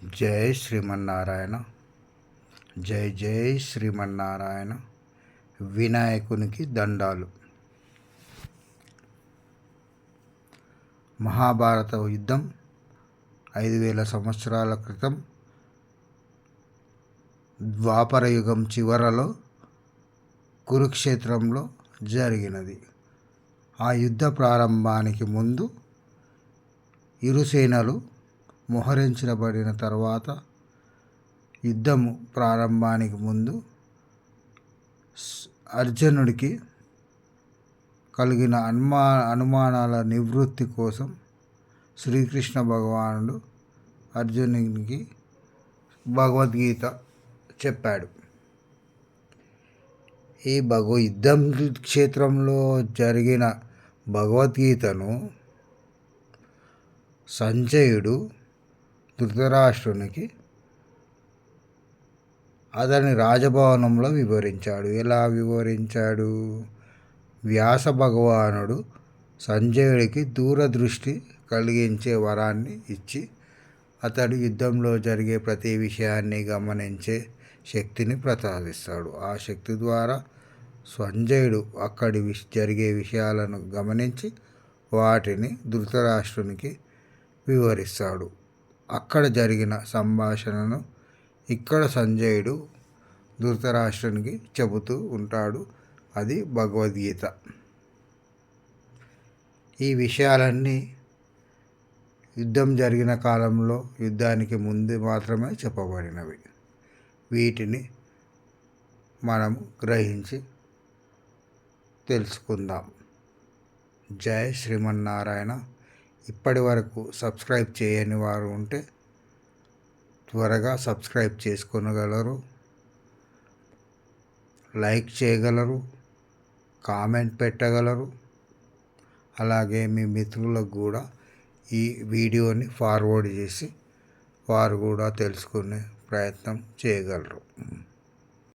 జై శ్రీమన్నారాయణ. జై జై శ్రీమన్నారాయణ. వినాయకునికి దండాలు. మహాభారత యుద్ధం 5000 సంవత్సరాల క్రితం ద్వాపరయుగం చివరలో కురుక్షేత్రంలో జరిగినది. ఆ యుద్ధ ప్రారంభానికి ముందు ఇరు సేనలు మోహరించబడిన తర్వాత యుద్ధము ప్రారంభానికి ముందు అర్జునుడికి కలిగిన అనుమానాల నివృత్తి కోసం శ్రీకృష్ణ భగవానుడు అర్జునునికి భగవద్గీత చెప్పాడు. ఈ యుద్ధం క్షేత్రంలో జరిగిన భగవద్గీతను సంజయుడు ధృతరాష్ట్రునికి అతని రాజభవనంలో వివరించాడు. ఎలా వివరించాడు? వ్యాస భగవానుడు సంజయుడికి దూరదృష్టి కలిగించే వరాన్ని ఇచ్చి అతడు యుద్ధంలో జరిగే ప్రతి విషయాన్ని గమనించే శక్తిని ప్రసాదిస్తాడు. ఆ శక్తి ద్వారా సంజయుడు అక్కడి జరిగే విషయాలను గమనించి వాటిని ధృతరాష్ట్రునికి వివరిస్తాడు. అక్కడ జరిగిన సంభాషణను ఇక్కడ సంజయుడు ధృతరాష్ట్రునికి చెబుతూ ఉంటాడు. అది భగవద్గీత. ఈ విషయాలన్నీ యుద్ధం జరిగిన కాలంలో యుద్ధానికి ముందు మాత్రమే చెప్పబడినవి. వీటిని మనం గ్రహించి తెలుసుకుందాం. జై శ్రీమన్నారాయణ. ఇప్పటి వరకు సబ్స్క్రైబ్ చేయని వారు ఉంటే త్వరగా సబ్స్క్రైబ్ చేసుకోగలరు, లైక్ చేయగలరు, కామెంట్ పెట్టగలరు. అలాగే మీ మిత్రులకు కూడా ఈ వీడియోని ఫార్వర్డ్ చేసి వారు కూడా తెలుసుకునే ప్రయత్నం చేయగలరు.